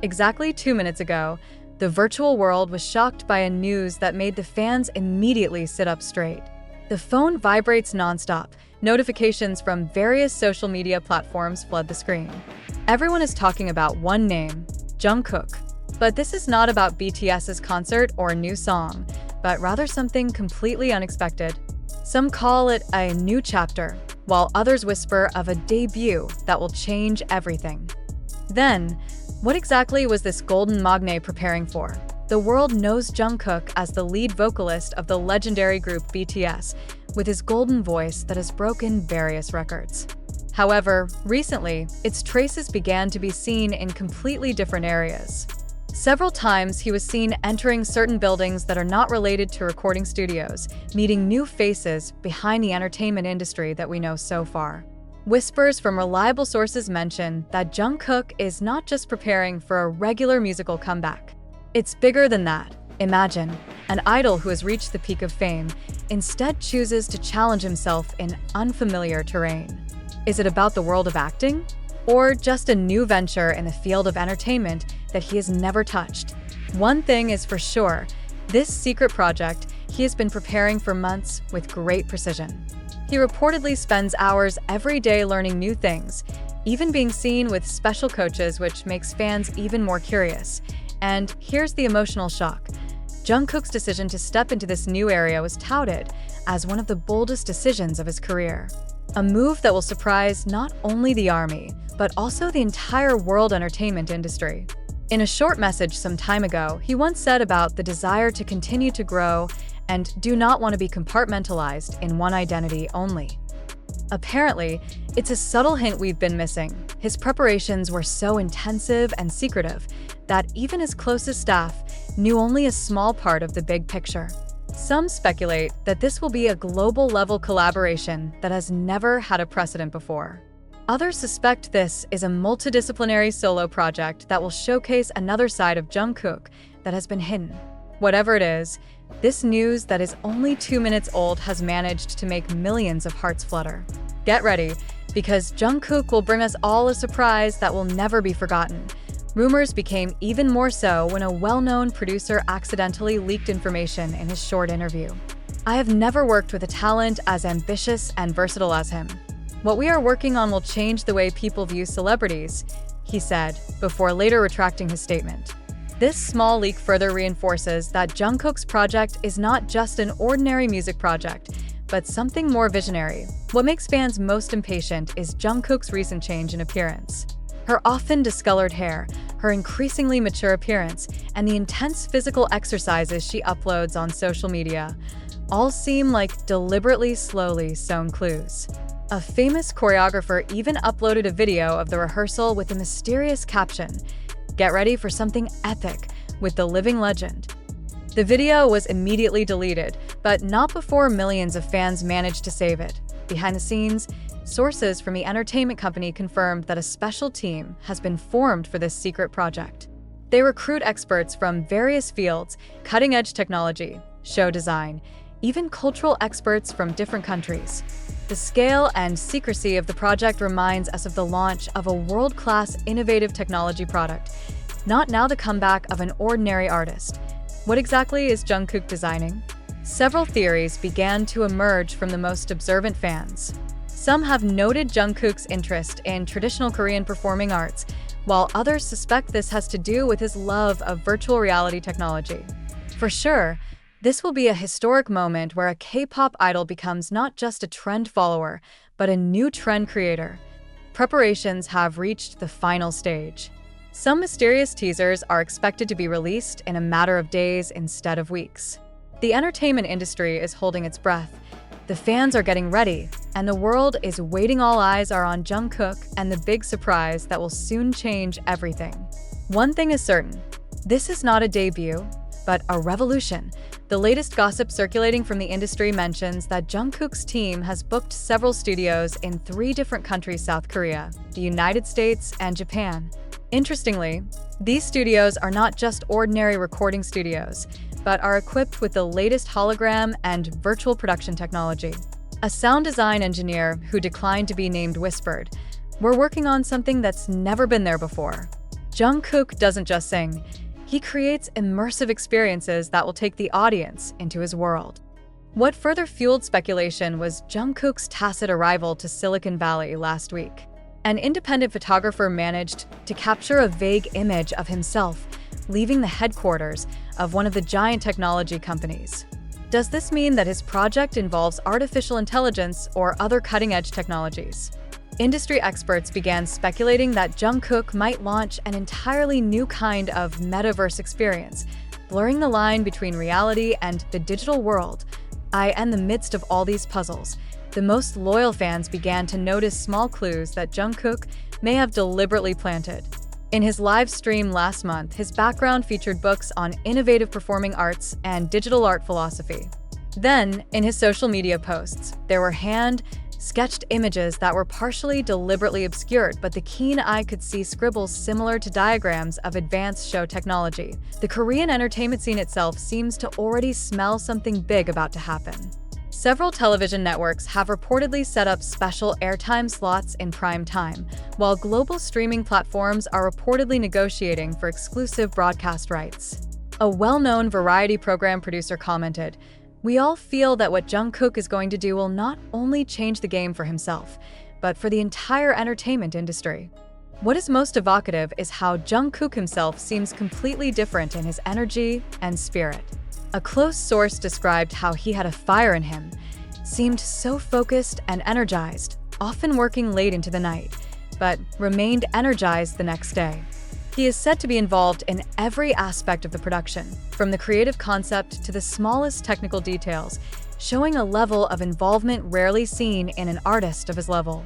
Exactly 2 minutes ago, the virtual world was shocked by a news that made the fans immediately sit up straight. The phone vibrates nonstop. Notifications from various social media platforms flood the screen. Everyone is talking about one name, Jungkook. But this is not about BTS's concert or a new song, but rather something completely unexpected. Some call it a new chapter, while others whisper of a debut that will change everything. Then, what exactly was this golden magne preparing for? The world knows Jungkook as the lead vocalist of the legendary group BTS, with his golden voice that has broken various records. However, recently, its traces began to be seen in completely different areas. Several times he was seen entering certain buildings that are not related to recording studios, meeting new faces behind the entertainment industry that we know so far. Whispers from reliable sources mention that Jungkook is not just preparing for a regular musical comeback. It's bigger than that. Imagine, an idol who has reached the peak of fame instead chooses to challenge himself in unfamiliar terrain. Is it about the world of acting? Or just a new venture in the field of entertainment that he has never touched? One thing is for sure, this secret project he has been preparing for months with great precision. He reportedly spends hours every day learning new things, even being seen with special coaches, which makes fans even more curious. And here's the emotional shock. Jungkook's decision to step into this new area was touted as one of the boldest decisions of his career. A move that will surprise not only the ARMY, but also the entire world entertainment industry. In a short message some time ago, he once said about the desire to continue to grow and do not want to be compartmentalized in one identity only. Apparently, it's a subtle hint we've been missing. His preparations were so intensive and secretive that even his closest staff knew only a small part of the big picture. Some speculate that this will be a global-level collaboration that has never had a precedent before. Others suspect this is a multidisciplinary solo project that will showcase another side of Jungkook that has been hidden. Whatever it is, this news that is only 2 minutes old has managed to make millions of hearts flutter. Get ready, because Jungkook will bring us all a surprise that will never be forgotten. Rumors became even more so when a well-known producer accidentally leaked information in his short interview. "I have never worked with a talent as ambitious and versatile as him. What we are working on will change the way people view celebrities," he said, before later retracting his statement. This small leak further reinforces that Jungkook's project is not just an ordinary music project, but something more visionary. What makes fans most impatient is Jungkook's recent change in appearance. Her often discolored hair, her increasingly mature appearance, and the intense physical exercises she uploads on social media all seem like deliberately slowly sown clues. A famous choreographer even uploaded a video of the rehearsal with a mysterious caption, "Get ready for something epic with the living legend." The video was immediately deleted, but not before millions of fans managed to save it. Behind the scenes, sources from the entertainment company confirmed that a special team has been formed for this secret project. They recruit experts from various fields, cutting-edge technology, show design, even cultural experts from different countries. The scale and secrecy of the project reminds us of the launch of a world-class innovative technology product, not now the comeback of an ordinary artist. What exactly is Jungkook designing? Several theories began to emerge from the most observant fans. Some have noted Jungkook's interest in traditional Korean performing arts, while others suspect this has to do with his love of virtual reality technology. For sure, this will be a historic moment where a K-pop idol becomes not just a trend follower, but a new trend creator. Preparations have reached the final stage. Some mysterious teasers are expected to be released in a matter of days instead of weeks. The entertainment industry is holding its breath. The fans are getting ready, and the world is waiting. All eyes are on Jungkook and the big surprise that will soon change everything. One thing is certain, this is not a debut, but a revolution. The latest gossip circulating from the industry mentions that Jungkook's team has booked several studios in 3 different countries: South Korea, the United States, and Japan. Interestingly, these studios are not just ordinary recording studios, but are equipped with the latest hologram and virtual production technology. A sound design engineer who declined to be named whispered, "We're working on something that's never been there before." Jungkook doesn't just sing, he creates immersive experiences that will take the audience into his world. What further fueled speculation was Jungkook's tacit arrival to Silicon Valley last week. An independent photographer managed to capture a vague image of himself leaving the headquarters of one of the giant technology companies. Does this mean that his project involves artificial intelligence or other cutting-edge technologies? Industry experts began speculating that Jungkook might launch an entirely new kind of metaverse experience, blurring the line between reality and the digital world. In the midst of all these puzzles, the most loyal fans began to notice small clues that Jungkook may have deliberately planted. In his live stream last month, his background featured books on innovative performing arts and digital art philosophy. Then, in his social media posts, there were hand-sketched images that were partially deliberately obscured, but the keen eye could see scribbles similar to diagrams of advanced show technology. The Korean entertainment scene itself seems to already smell something big about to happen. Several television networks have reportedly set up special airtime slots in prime time, while global streaming platforms are reportedly negotiating for exclusive broadcast rights. A well-known variety program producer commented, "We all feel that what Jungkook is going to do will not only change the game for himself, but for the entire entertainment industry." What is most evocative is how Jungkook himself seems completely different in his energy and spirit. A close source described how he had a fire in him, seemed so focused and energized, often working late into the night, but remained energized the next day. He is said to be involved in every aspect of the production, from the creative concept to the smallest technical details, showing a level of involvement rarely seen in an artist of his level.